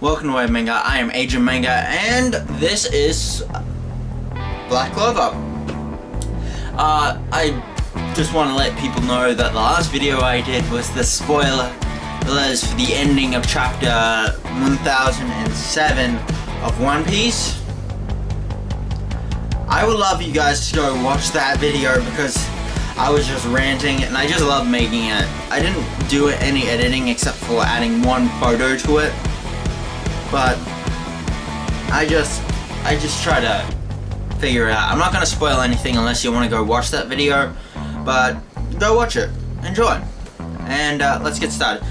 Welcome to Wave Manga. I am Agent Manga, and this is Black Clover. I just want to let people know that the last video I did was the spoilers for the ending of chapter 1007 of One Piece. I would love you guys to go watch that video because I was just ranting and I just love making it. I didn't do any editing except for adding one photo to it, but I just try to figure it out. I'm not going to spoil anything unless you want to go watch that video, but go watch it. Enjoy. And let's get started.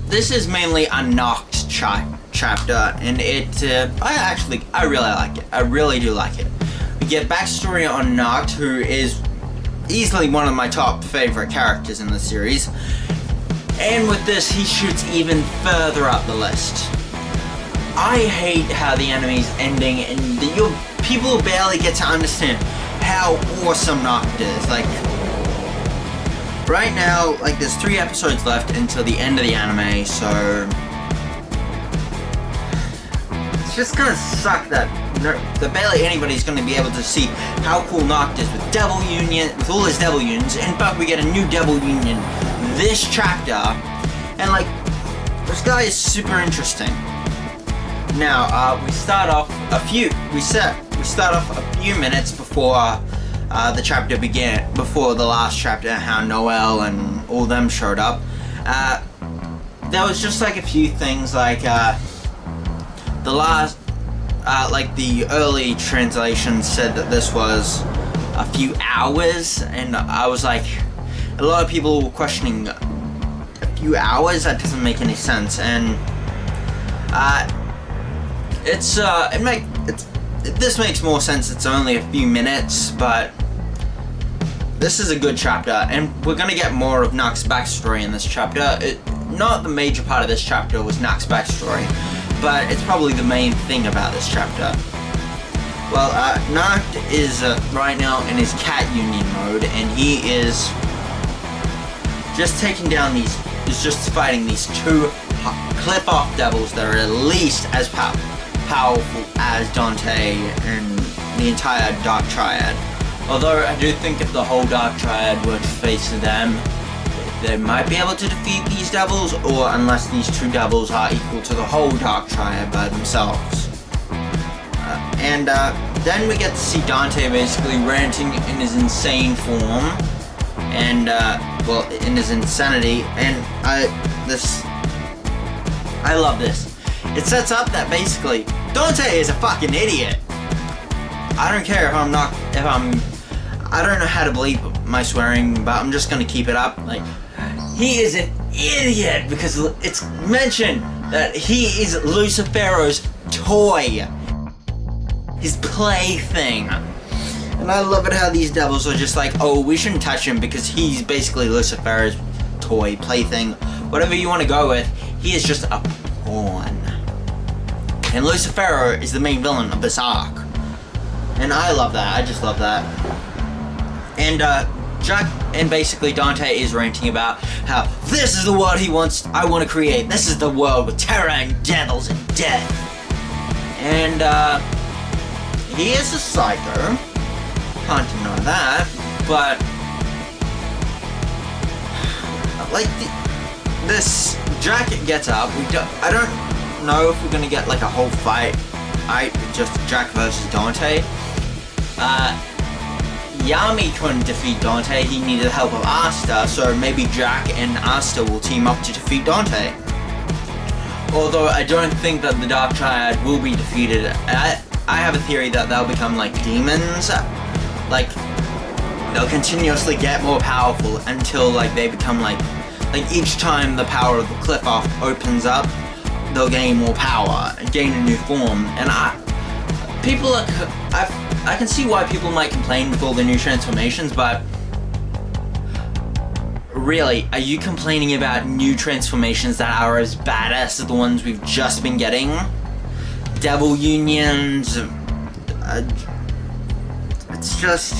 This is mainly a Noct chapter, and I really like it. I really do like it. We get backstory on Noct, who is easily one of my top favorite characters in the series, and with this he shoots even further up the list. I hate how the anime's ending and people barely get to understand how awesome Noct is. Like, right now, like, there's 3 episodes left until the end of the anime, so it's just gonna suck that barely anybody's gonna be able to see how cool Noct is with Devil Union, with all his Devil Unions. In fact, we get a new Devil Union this chapter, and like, this guy is super interesting. Now, we start off a few minutes before the chapter began, before the last chapter, how Noel and all them showed up. There was just like a few things, like the early translation said that this was a few hours, and I was like, a lot of people were questioning a few hours. That doesn't make any sense, and this makes more sense. It's only a few minutes, but this is a good chapter, and we're gonna get more of Noct's backstory in this chapter. Not the major part of this chapter was Noct's backstory, but it's probably the main thing about this chapter. Well, Noct is right now in his cat union mode, and he is just fighting these 2 clip-off devils that are at least as powerful as Dante and the entire Dark Triad. Although I do think if the whole Dark Triad were to face them, they might be able to defeat these devils, or unless these 2 devils are equal to the whole Dark Triad by themselves. Then we get to see Dante basically ranting in his insane form, and in his insanity, and I love this. It sets up that basically Dante is a fucking idiot. I don't care if I don't know how to bleep my swearing, but I'm just gonna keep it up. Like, he is an idiot because it's mentioned that he is Lucifero's toy, his plaything. And I love it how these devils are just like, oh, we shouldn't touch him because he's basically Lucifero's toy, plaything, whatever you want to go with. He is just a pawn. And Lucifero is the main villain of this arc. And I love that. I just love that. And basically Dante is ranting about how this is the world I want to create. This is the world with terror and devils and death. And he is a psycho. Can't deny that. But like this Jacket gets up. I don't know if we're gonna get like a whole fight with just Jack versus Dante. Yami couldn't defeat Dante. He needed the help of Asta, so maybe Jack and Asta will team up to defeat Dante. Although I don't think that the Dark Triad will be defeated. I have a theory that they'll become like demons. Like, they'll continuously get more powerful until like they become like each time the power of the cliff off opens up, they'll gain more power and gain a new form. And I can see why people might complain with all the new transformations, but really, are you complaining about new transformations that are as badass as the ones we've just been getting? Devil Unions, it's just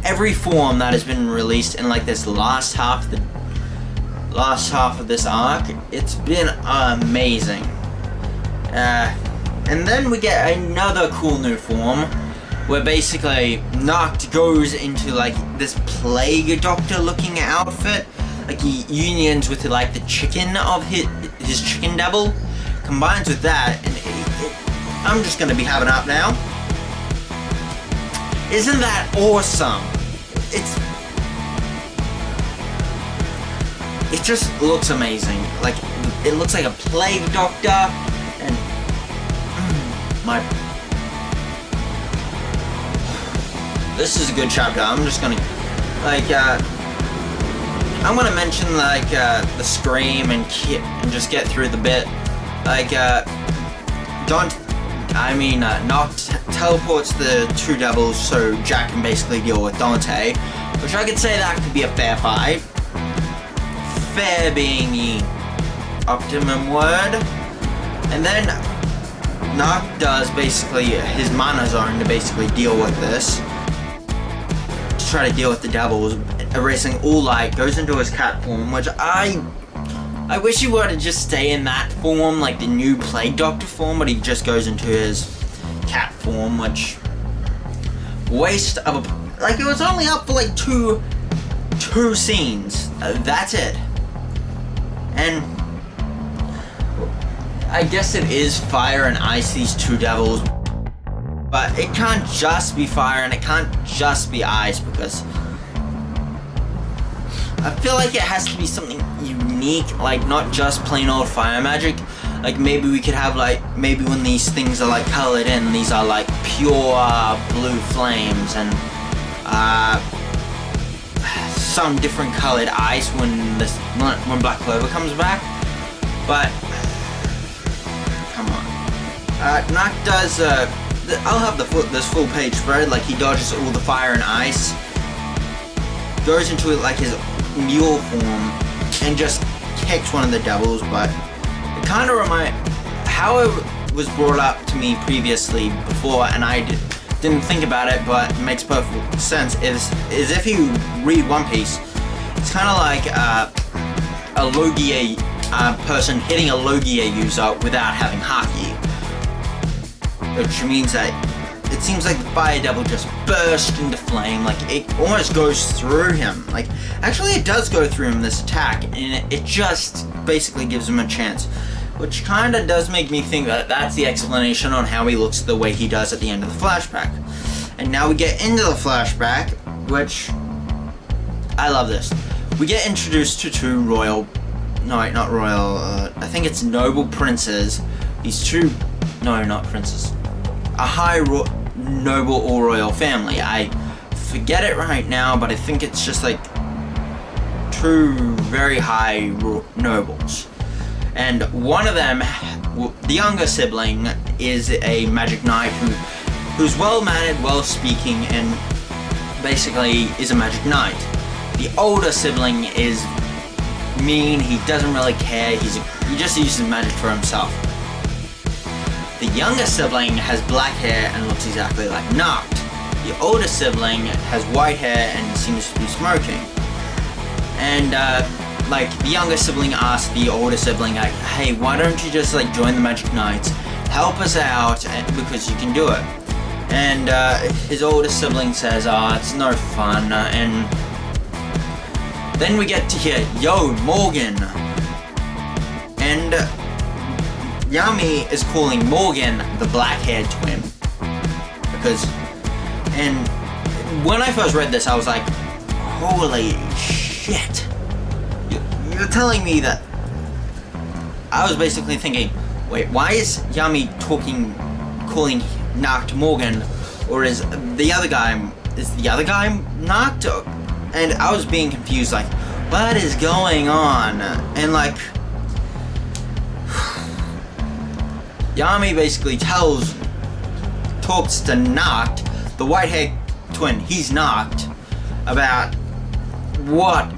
every form that has been released in like this last half of this arc, it's been amazing. And then we get another cool new form, where basically Noct goes into like this plague doctor looking outfit, like he unions with like the chicken of his chicken devil, combines with that, and I'm just gonna be having up now. Isn't that awesome? It just looks amazing. Like, it looks like a plague doctor, and this is a good chapter. I'm just gonna, like, I'm gonna mention, like, the scream and just get through the bit. Like, Noct teleports the two devils so Jack can basically deal with Dante, which I could say that could be a fair fight. Fair being the optimum word. And then Noct does basically his mana zone to basically deal with this. To try to deal with the devils, erasing all light, goes into his cat form, which I wish he were to just stay in that form, like the new Plague Doctor form, but he just goes into his cat form, which waste of a, like, it was only up for like two scenes. That's it. And I guess it is fire and ice, these two devils, but it can't just be fire and it can't just be ice, because I feel like it has to be something unique, like not just plain old fire magic. Like maybe we could have, like, maybe when these things are like colored in, these are like pure blue flames, and some different colored ice when Black Clover comes back. But come on, Noct does. I'll have this full page spread. Like he dodges all the fire and ice, goes into it like his mule form, and just kicks one of the devils. But it kind of how it was brought up to me previously before, and I didn't think about it, but it makes perfect sense. Is if you read One Piece, it's kind of like a Logia person hitting a Logia user without having Haki, which means that it seems like the Fire Devil just burst into flame, like it almost goes through him. Like, actually it does go through him, this attack, and it just basically gives him a chance. Which kinda does make me think that that's the explanation on how he looks the way he does at the end of the flashback. And now we get into the flashback, which, I love this. We get introduced to two I think it's noble princes. These two, no, not princes. A high noble or royal family. I forget it right now, but I think it's just like two very high nobles. And one of them, the younger sibling, is a magic knight who's well-mannered, well-speaking, and basically is a magic knight. The older sibling is mean, he doesn't really care, he just uses magic for himself. The younger sibling has black hair and looks exactly like Noct. The older sibling has white hair and seems to be smoking. And like the younger sibling asks the older sibling, like, hey, why don't you just like join the Magic Knights, help us out, because you can do it. And his older sibling says, it's no fun. And then we get to hear, yo, Morgan. And Yami is calling Morgan the black-haired twin. And when I first read this, I was like, holy shit. You're telling me that. I was basically thinking, wait, why is Yami calling Noct Morgan, or is the other guy Noct? And I was being confused, like, what is going on? And like, Yami basically talks to Noct, the white-haired twin, he's Noct, about what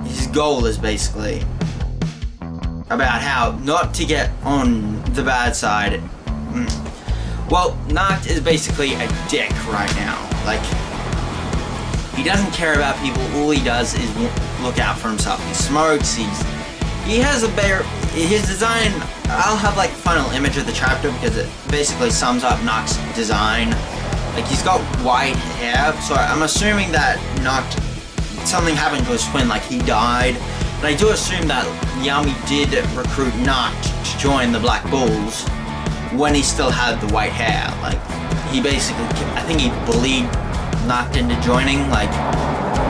his goal is, basically. About how not to get on the bad side. Well, Noct is basically a dick right now. Like, he doesn't care about people, all he does is look out for himself. He smokes, he has a his design, I'll have like a final image of the chapter because it basically sums up Nock's design. Like, he's got white hair, so I'm assuming that Nock, something happened to his twin, like he died. And I do assume that the army did recruit Nock to join the Black Bulls when he still had the white hair. Like, he basically, I think he bullied Nock into joining, like,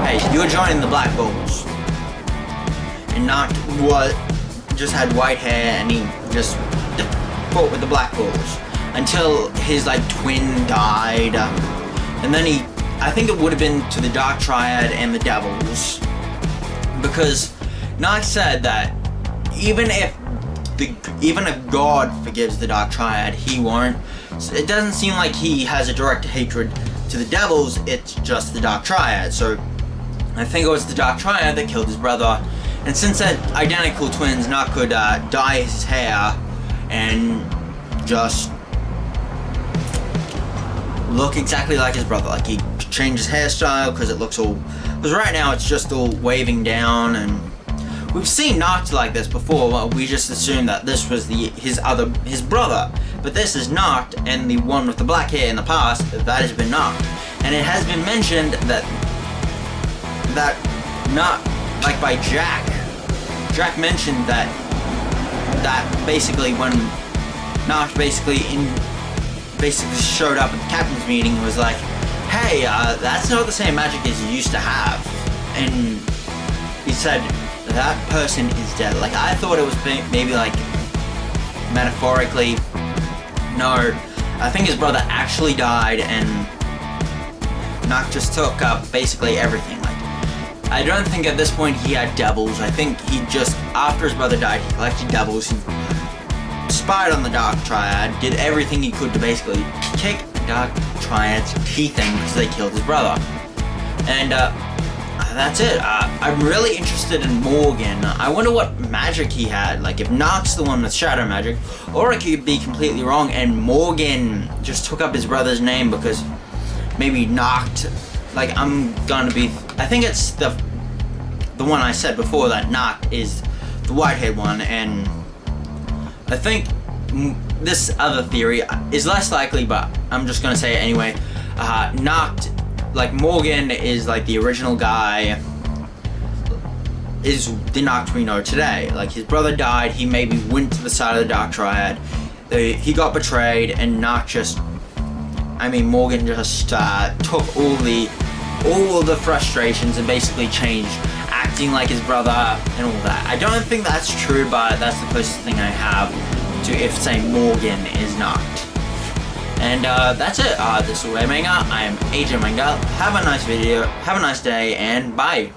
hey, you're joining the Black Bulls. And Nock just had white hair, and he just fought with the Black Bulls until his like twin died, and then I think it would have been to the Dark Triad and the Devils, because Nock said that even if God forgives the Dark Triad, he won't. So it doesn't seem like he has a direct hatred to the Devils, it's just the Dark Triad. So I think it was the Dark Triad that killed his brother. And since they're identical twins, Nock could dye his hair and just look exactly like his brother. Like, he changed his hairstyle because it looks all... Because right now it's just all waving down, and we've seen Nock like this before. Well, we just assumed that this was his brother. But this is Nock, and the one with the black hair in the past, that has been Nock. And it has been mentioned that Nock, like by Jack mentioned that basically when Nock basically showed up at the captain's meeting and was like, hey, that's not the same magic as you used to have. And he said, that person is dead. Like, I thought it was maybe like metaphorically. No, I think his brother actually died, and Nock just took up basically everything. Like, I don't think at this point he had devils. I think he just, after his brother died, he collected devils. He spied on the Dark Triad, did everything he could to basically kick the Dark Triad's teeth in because they killed his brother. And that's it. I'm really interested in Morgan. I wonder what magic he had. Like, if Nock's the one with shadow magic, or I could be completely wrong and Morgan just took up his brother's name because maybe Nocked. Like, I think it's the one I said before, that Nock is the white-haired one, and I think this other theory is less likely, but I'm just gonna say it anyway. Nock, like, Morgan is like the original guy, is the Nock we know today. Like, his brother died, he maybe went to the side of the Dark Triad, he got betrayed, and Nock Morgan just took all the frustrations and basically changed, acting like his brother and all that. I don't think that's true, but that's the closest thing I have to if saying Morgan is Nocked. And that's it. This is Manga. I am AJ Manga. Have a nice video, have a nice day, and bye.